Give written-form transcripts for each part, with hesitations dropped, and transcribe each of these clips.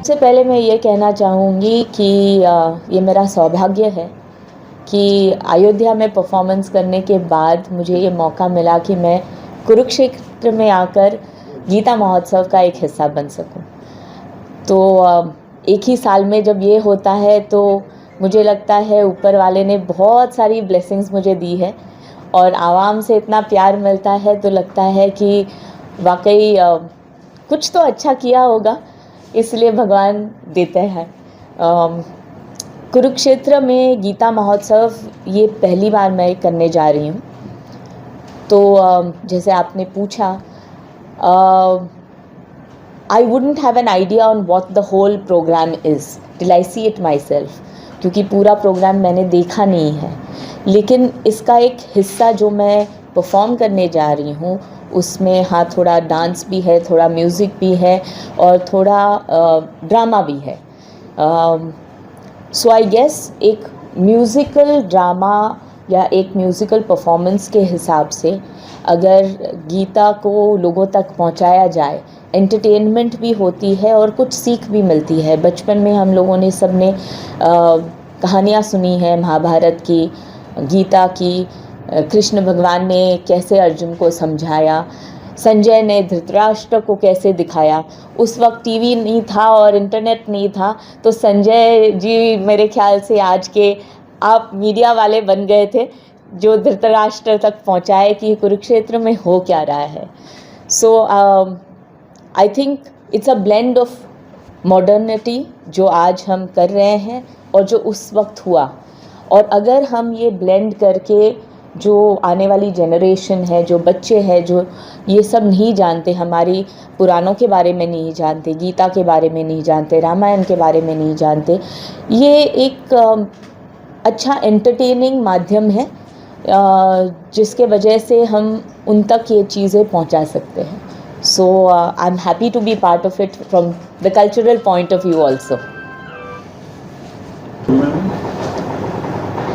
सबसे पहले मैं ये कहना चाहूँगी कि ये मेरा सौभाग्य है कि अयोध्या में परफॉर्मेंस करने के बाद मुझे ये मौका मिला कि मैं कुरुक्षेत्र में आकर गीता महोत्सव का एक हिस्सा बन सकूं। तो एक ही साल में जब ये होता है तो मुझे लगता है ऊपर वाले ने बहुत सारी ब्लेसिंग्स मुझे दी है और आवाम से इतना प्यार मिलता है तो लगता है कि वाकई कुछ तो अच्छा किया होगा, इसलिए भगवान देते हैं। कुरुक्षेत्र में गीता महोत्सव ये पहली बार मैं करने जा रही हूँ। तो जैसे आपने पूछा, I wouldn't have an idea on what the whole programme is till I see it myself, क्योंकि पूरा प्रोग्राम मैंने देखा नहीं है। लेकिन इसका एक हिस्सा जो मैं परफॉर्म करने जा रही हूँ उसमें हाँ थोड़ा डांस भी है, थोड़ा म्यूज़िक भी है और थोड़ा ड्रामा भी है। सो आई गेस एक म्यूज़िकल ड्रामा या एक म्यूज़िकल परफॉर्मेंस के हिसाब से अगर गीता को लोगों तक पहुंचाया जाए, एंटरटेनमेंट भी होती है और कुछ सीख भी मिलती है। बचपन में हम लोगों ने सबने कहानियाँ सुनी है महाभारत की, गीता की, कृष्ण भगवान ने कैसे अर्जुन को समझाया, संजय ने धृतराष्ट्र को कैसे दिखाया। उस वक्त टीवी नहीं था और इंटरनेट नहीं था, तो संजय जी मेरे ख्याल से आज के आप मीडिया वाले बन गए थे जो धृतराष्ट्र तक पहुंचाए कि कुरुक्षेत्र में हो क्या रहा है। So I think it's a blend of modernity जो आज हम कर रहे हैं और जो उस वक्त हुआ, और अगर हम ये ब्लेंड करके जो आने वाली जनरेशन है, जो बच्चे हैं जो ये सब नहीं जानते, हमारी पुराणों के बारे में नहीं जानते, गीता के बारे में नहीं जानते, रामायण के बारे में नहीं जानते, ये एक अच्छा एंटरटेनिंग माध्यम है जिसके वजह से हम उन तक ये चीज़ें पहुंचा सकते हैं। So I am happy to be part of it from the cultural point of view also.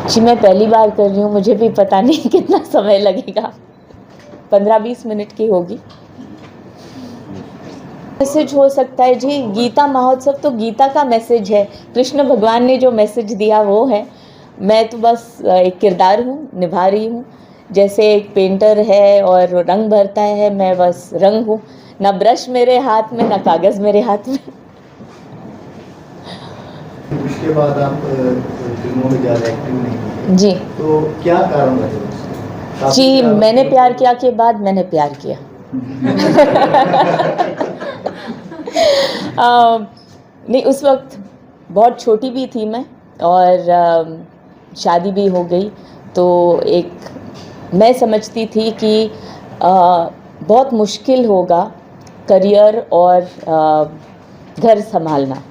जी मैं पहली बार कर रही हूँ, मुझे भी पता नहीं कितना समय लगेगा, 15-20 मिनट की होगी। मैसेज हो सकता है जी, गीता महोत्सव तो गीता का मैसेज है, कृष्ण भगवान ने जो मैसेज दिया वो है। मैं तो बस एक किरदार हूँ, निभा रही हूँ। जैसे एक पेंटर है और रंग भरता है, मैं बस रंग हूँ, ना ब्रश मेरे हाथ में ना कागज़ मेरे हाथ में। उसके बाद आप फिल्मों में ज़्यादा एक्टिव नहीं जी, तो क्या कारण रहे? जी मैंने प्यार किया के बाद मैंने प्यार किया। नहीं, उस वक्त बहुत छोटी भी थी मैं और शादी भी हो गई, तो एक मैं समझती थी कि बहुत मुश्किल होगा करियर और घर संभालना,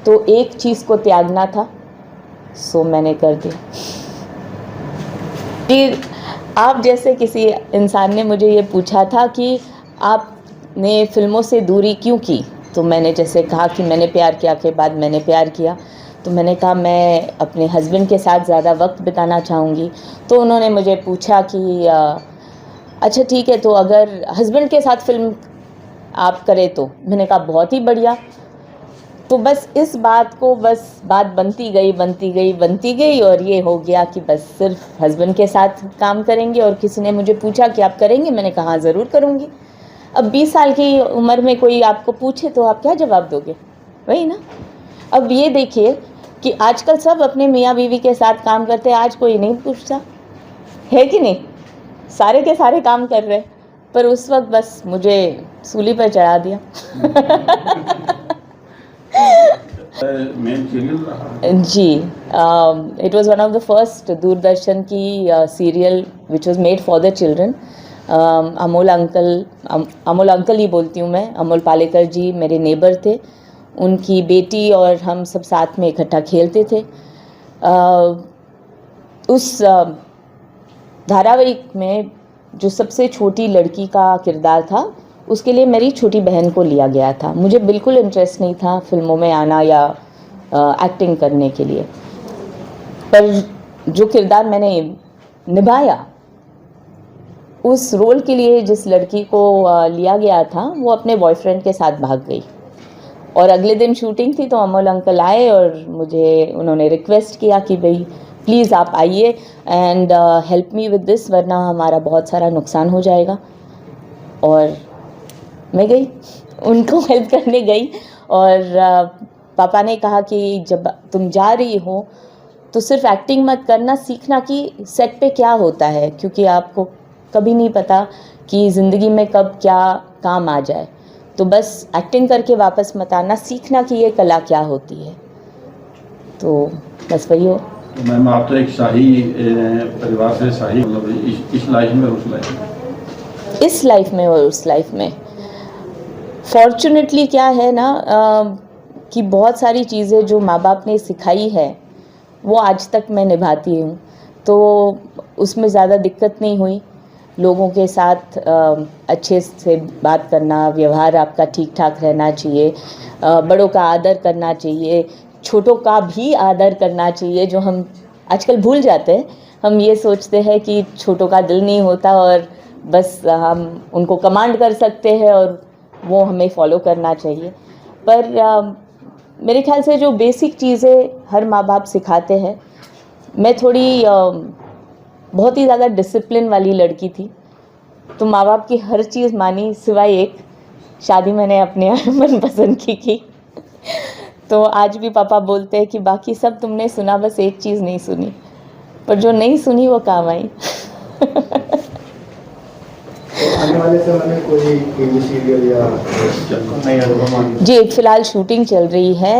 तो एक चीज़ को त्यागना था, सो मैंने कर दिया। फिर आप जैसे किसी इंसान ने मुझे ये पूछा था कि आपने फिल्मों से दूरी क्यों की, तो मैंने जैसे कहा कि मैंने प्यार किया के बाद मैंने प्यार किया, तो मैंने कहा मैं अपने हस्बैंड के साथ ज़्यादा वक्त बिताना चाहूँगी। तो उन्होंने मुझे पूछा कि अच्छा ठीक है, तो अगर हस्बैंड के साथ फिल्म आप करें तो। मैंने कहा बहुत ही बढ़िया। तो बस इस बात को बात बनती गई और ये हो गया कि बस सिर्फ हस्बैंड के साथ काम करेंगे। और किसी ने मुझे पूछा कि आप करेंगे, मैंने कहा हाँ ज़रूर करूँगी। अब 20 साल की उम्र में कोई आपको पूछे तो आप क्या जवाब दोगे, वही ना। अब ये देखिए कि आजकल सब अपने मियाँ बीवी के साथ काम करते हैं, आज कोई नहीं पूछता है कि नहीं, सारे के सारे काम कर रहे। पर उस वक्त बस मुझे सूली पर चढ़ा दिया। जी, it was one of the first Doordarshan की serial which was made for the children. Amol uncle ही बोलती हूँ मैं, अमोल पालेकर जी मेरे नेबर थे, उनकी बेटी और हम सब साथ में इकट्ठा खेलते थे। उस धारावाहिक में जो सबसे छोटी लड़की का किरदार था, उसके लिए मेरी छोटी बहन को लिया गया था। मुझे बिल्कुल इंटरेस्ट नहीं था फिल्मों में आना या एक्टिंग करने के लिए, पर जो किरदार मैंने निभाया, उस रोल के लिए जिस लड़की को लिया गया था वो अपने बॉयफ्रेंड के साथ भाग गई। और अगले दिन शूटिंग थी तो अमोल अंकल आए और मुझे उन्होंने रिक्वेस्ट किया कि भाई प्लीज़ आप आइए and help me with this, वरना हमारा बहुत सारा नुकसान हो जाएगा। और मैं गई, उनको हेल्प करने गई। और पापा ने कहा कि जब तुम जा रही हो तो सिर्फ एक्टिंग मत करना, सीखना कि सेट पे क्या होता है, क्योंकि आपको कभी नहीं पता कि ज़िंदगी में कब क्या काम आ जाए। तो बस एक्टिंग करके वापस मत आना, सीखना कि ये कला क्या होती है। तो बस वही हो। तो मैम आप तो एक शाही परिवार से, शाही मतलब इस लाइफ में और उस लाइफ में, इस लाइफ में और उस लाइफ में फॉर्चुनेटली क्या है ना कि बहुत सारी चीज़ें जो माँ बाप ने सिखाई है वो आज तक मैं निभाती हूँ, तो उसमें ज़्यादा दिक्कत नहीं हुई। लोगों के साथ अच्छे से बात करना, व्यवहार आपका ठीक ठाक रहना चाहिए, बड़ों का आदर करना चाहिए, छोटों का भी आदर करना चाहिए, जो हम आजकल भूल जाते हैं। हम ये सोचते हैं कि छोटों का दिल नहीं होता और बस हम उनको कमांड कर सकते हैं और वो हमें फॉलो करना चाहिए। पर मेरे ख्याल से जो बेसिक चीज़ें हर माँ बाप सिखाते हैं, मैं थोड़ी बहुत ही ज़्यादा डिसिप्लिन वाली लड़की थी, तो माँ बाप की हर चीज़ मानी सिवाय एक, शादी मैंने अपने मनपसंद की। तो आज भी पापा बोलते हैं कि बाकी सब तुमने सुना, बस एक चीज़ नहीं सुनी, पर जो नहीं सुनी वो काम आई। तो आने वाले समय में कोई टीवी सीरियल या नई एल्बम? जी, फिलहाल शूटिंग चल रही है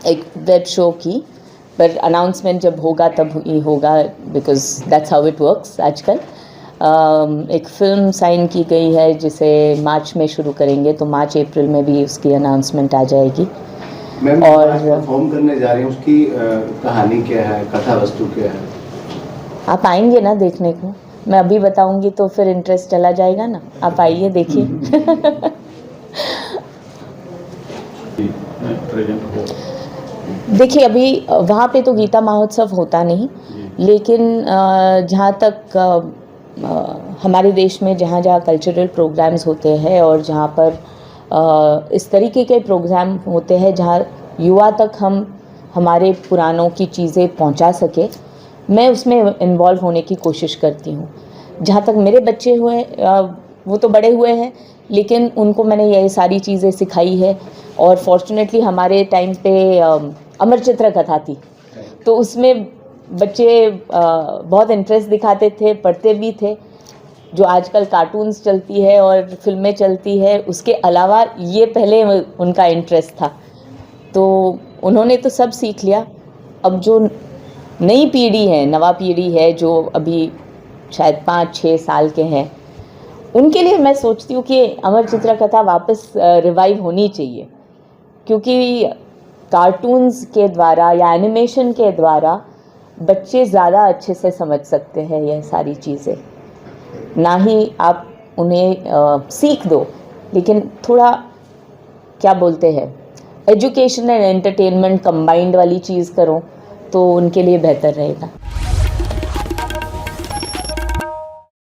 एक वेब शो की, पर अनाउंसमेंट जब होगा तब ही होगा, because that's how it works आजकल। एक फिल्म साइन की गई है जिसे मार्च में शुरू करेंगे, तो मार्च अप्रैल में भी उसकी अनाउंसमेंट आ जाएगी। मैम और आज परफॉर्म करने जा रही हैं, उसकी कहानी क्या है, कथा वस्तु क्या है? आप आएंगे ना देखने को? मैं अभी बताऊंगी तो फिर इंटरेस्ट चला जाएगा ना। आप आइए, देखिए। देखिए, अभी वहाँ पे तो गीता महोत्सव होता नहीं, लेकिन जहाँ तक हमारे देश में जहाँ जहाँ कल्चरल प्रोग्राम्स होते हैं और जहाँ पर इस तरीके के प्रोग्राम होते हैं जहाँ युवा तक हम हमारे पुरानों की चीज़ें पहुँचा सके, मैं उसमें इन्वॉल्व होने की कोशिश करती हूँ। जहाँ तक मेरे बच्चे हुए वो तो बड़े हुए हैं, लेकिन उनको मैंने ये सारी चीज़ें सिखाई है। और फॉर्चुनेटली हमारे टाइम पे अमर चित्र कथा थी, तो उसमें बच्चे बहुत इंटरेस्ट दिखाते थे, पढ़ते भी थे। जो आजकल कार्टून्स चलती है और फिल्में चलती है, उसके अलावा ये पहले उनका इंटरेस्ट था, तो उन्होंने तो सब सीख लिया। अब जो नई पीढ़ी है, नवा पीढ़ी है, जो अभी शायद 5-6 साल के हैं, उनके लिए मैं सोचती हूँ कि अमर चित्र कथा वापस रिवाइव होनी चाहिए, क्योंकि कार्टून्स के द्वारा या एनिमेशन के द्वारा बच्चे ज़्यादा अच्छे से समझ सकते हैं यह सारी चीज़ें। ना ही आप उन्हें सीख दो, लेकिन थोड़ा क्या बोलते हैं, एजुकेशन एंड एंटरटेनमेंट कंबाइंड वाली चीज़ करो तो उनके लिए बेहतर रहेगा।